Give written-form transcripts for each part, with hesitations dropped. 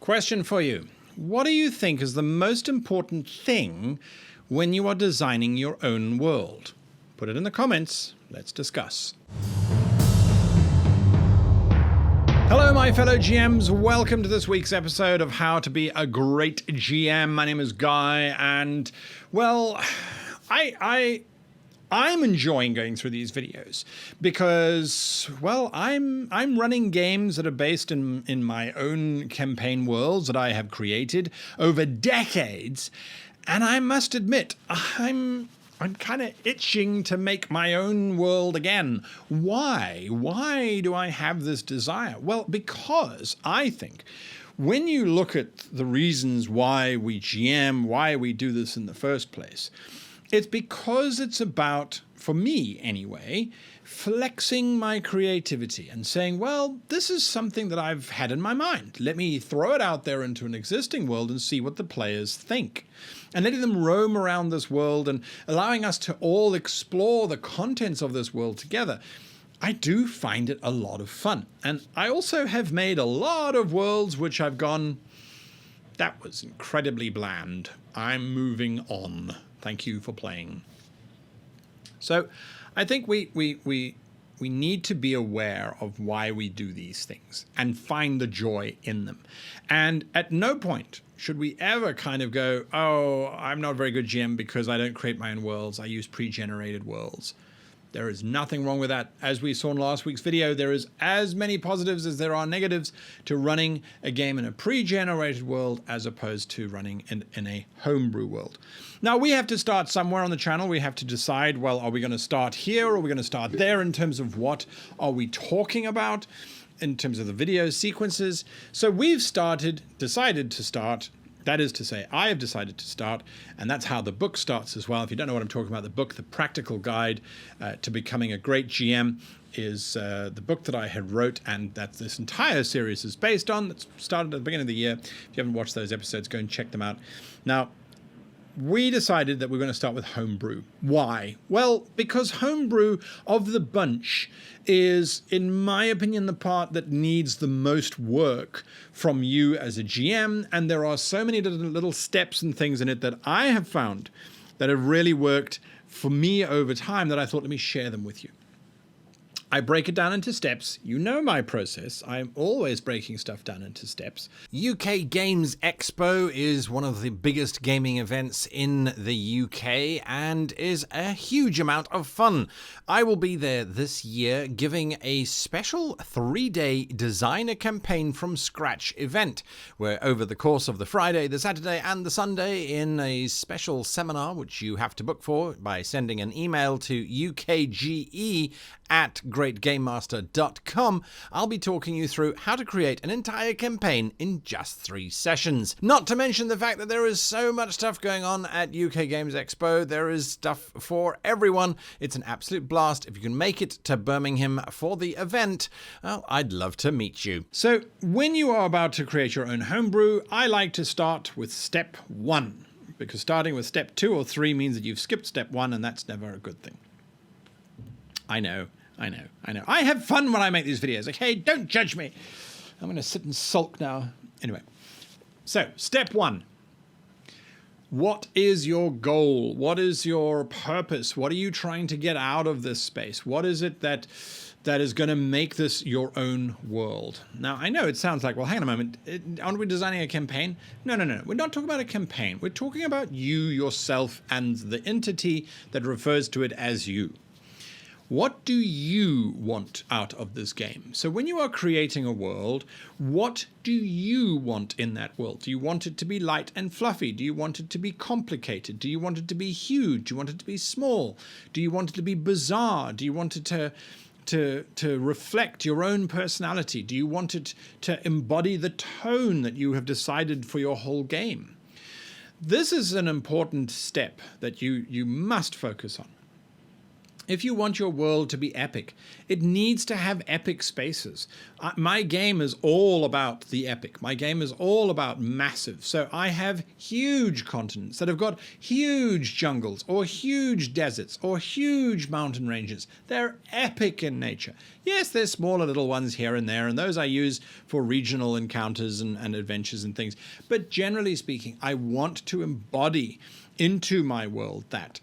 Question for you. What do you think is the most important thing when you are designing your own world? Put it in the comments. Let's discuss. Hello, my fellow GMs. Welcome to this week's episode of How to Be a Great GM. My name is Guy, and, well, I'm enjoying going through these videos because, well, I'm running games that are based in my own campaign worlds that I have created over decades, and I must admit, I'm kind of itching to make my own world again. Why? Why do I have this desire? Well, because I think when you look at the reasons why we GM, why we do this in the first place, it's because it's about, for me anyway, flexing my creativity and saying, well, this is something that I've had in my mind. Let me throw it out there into an existing world and see what the players think. And letting them roam around this world and allowing us to all explore the contents of this world together. I do find it a lot of fun. And I also have made a lot of worlds which I've gone, that was incredibly bland. I'm moving on. Thank you for playing. So I think we need to be aware of why we do these things and find the joy in them. And at no point should we ever kind of go, oh, I'm not a very good GM because I don't create my own worlds. I use pre-generated worlds. There is nothing wrong with that. As we saw in last week's video, there is as many positives as there are negatives to running a game in a pre-generated world as opposed to running in a homebrew world. Now, we have to start somewhere on the channel. We have to decide, well, are we going to start here or are we going to start there in terms of what are we talking about in terms of the video sequences? So we've decided to start. That is to say, I have decided to start, and that's how the book starts as well. If you don't know what I'm talking about, the book, The Practical Guide to Becoming a Great GM, is the book that I had wrote and that this entire series is based on. That started at the beginning of the year. If you haven't watched those episodes, go and check them out. Now, we decided that we're going to start with homebrew. Why? Well, because homebrew of the bunch is, in my opinion, the part that needs the most work from you as a GM. And there are so many little steps and things in it that I have found that have really worked for me over time that I thought, let me share them with you. I break it down into steps. You know my process. I'm always breaking stuff down into steps. UK Games Expo is one of the biggest gaming events in the UK and is a huge amount of fun. I will be there this year giving a special 3-day designer campaign from scratch event, where over the course of the Friday, the Saturday and the Sunday in a special seminar, which you have to book for by sending an email to ukge@greatgamemaster.com, I'll be talking you through how to create an entire campaign in just 3 sessions. Not to mention the fact that there is so much stuff going on at UK Games Expo. There is stuff for everyone. It's an absolute blast. If you can make it to Birmingham for the event, well, I'd love to meet you. So when you are about to create your own homebrew, I like to start with step 1, because starting with step 2 or 3 means that you've skipped step 1, and that's never a good thing. I know. I have fun when I make these videos, okay? Don't judge me. I'm going to sit and sulk now. Anyway, so step 1. What is your goal? What is your purpose? What are you trying to get out of this space? What is it that is going to make this your own world? Now, I know it sounds like, well, hang on a moment. Aren't we designing a campaign? No. We're not talking about a campaign. We're talking about you, yourself, and the entity that refers to it as you. What do you want out of this game? So when you are creating a world, what do you want in that world? Do you want it to be light and fluffy? Do you want it to be complicated? Do you want it to be huge? Do you want it to be small? Do you want it to be bizarre? Do you want it to reflect your own personality? Do you want it to embody the tone that you have decided for your whole game? This is an important step that you must focus on. If you want your world to be epic, it needs to have epic spaces. My game is all about the epic. My game is all about massive. So I have huge continents that have got huge jungles or huge deserts or huge mountain ranges. They're epic in nature. Yes, there's smaller little ones here and there, and those I use for regional encounters and adventures and things. But generally speaking, I want to embody into my world that.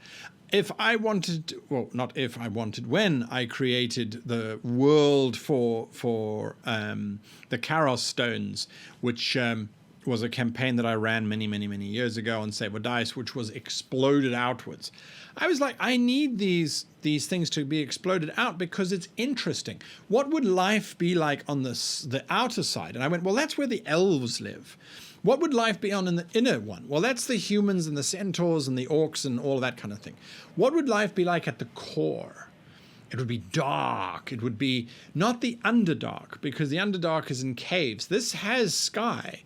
If I wanted, well, not if I wanted, when I created the world for the Karos Stones, which was a campaign that I ran many years ago on Saber Dice, which was exploded outwards. I was like, I need these things to be exploded out because it's interesting. What would life be like on the outer side? And I went, well, that's where the elves live. What would life be on in the inner one? Well, that's the humans and the centaurs and the orcs and all of that kind of thing. What would life be like at the core? It would be dark. It would be not the Underdark, because the Underdark is in caves. This has sky,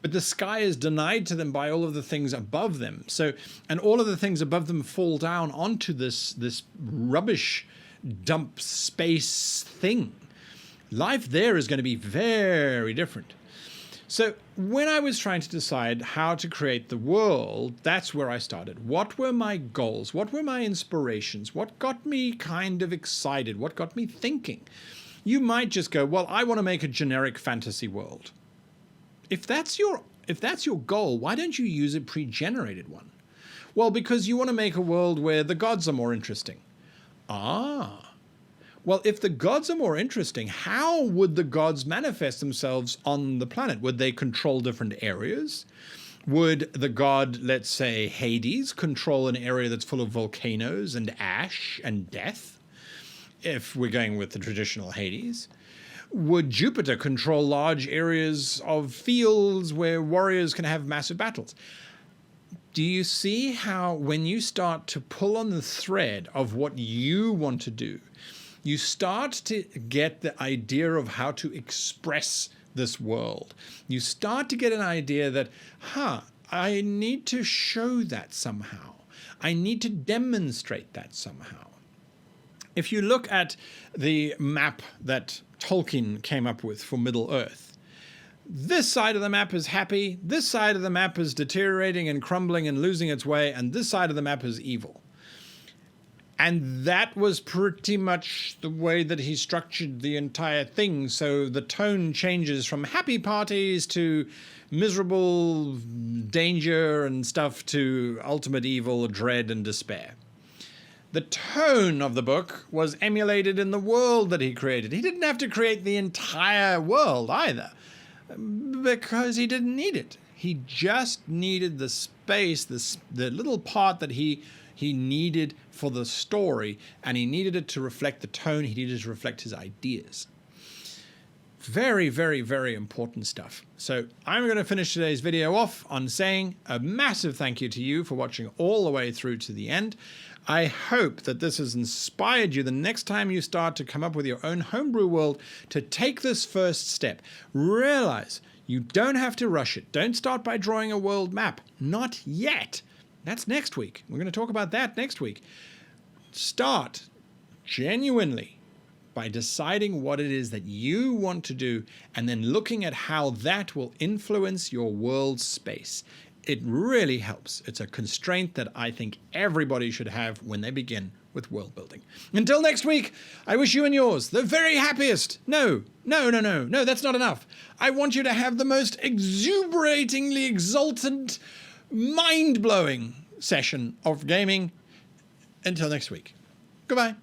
but the sky is denied to them by all of the things above them. So, and all of the things above them fall down onto this rubbish dump space thing. Life there is going to be very different. So when I was trying to decide how to create the world, that's where I started. What were my goals? What were my inspirations? What got me kind of excited? What got me thinking? You might just go, well, I want to make a generic fantasy world. If that's your goal, why don't you use a pre-generated one? Well, because you want to make a world where the gods are more interesting. Well, if the gods are more interesting, how would the gods manifest themselves on the planet? Would they control different areas? Would the god, let's say Hades, control an area that's full of volcanoes and ash and death, if we're going with the traditional Hades? Would Jupiter control large areas of fields where warriors can have massive battles? Do you see how when you start to pull on the thread of what you want to do, you start to get the idea of how to express this world. You start to get an idea that, I need to show that somehow. I need to demonstrate that somehow. If you look at the map that Tolkien came up with for Middle-earth, this side of the map is happy, this side of the map is deteriorating and crumbling and losing its way, and this side of the map is evil. And that was pretty much the way that he structured the entire thing. So the tone changes from happy parties to miserable danger and stuff to ultimate evil, dread, and despair. The tone of the book was emulated in the world that he created. He didn't have to create the entire world either, because he didn't need it. He just needed the space, the little part that he needed for the story, and he needed it to reflect the tone. He needed it to reflect his ideas. Very, very, very important stuff. So I'm going to finish today's video off on saying a massive thank you to you for watching all the way through to the end. I hope that this has inspired you the next time you start to come up with your own homebrew world to take this first step. Realize you don't have to rush it. Don't start by drawing a world map. Not yet. That's next week. We're going to talk about that next week. Start genuinely by deciding what it is that you want to do and then looking at how that will influence your world space. It really helps. It's a constraint that I think everybody should have when they begin with world building. Until next week, I wish you and yours the very happiest. No, that's not enough. I want you to have the most exuberatingly exultant, mind-blowing session of gaming. Until next week. Goodbye.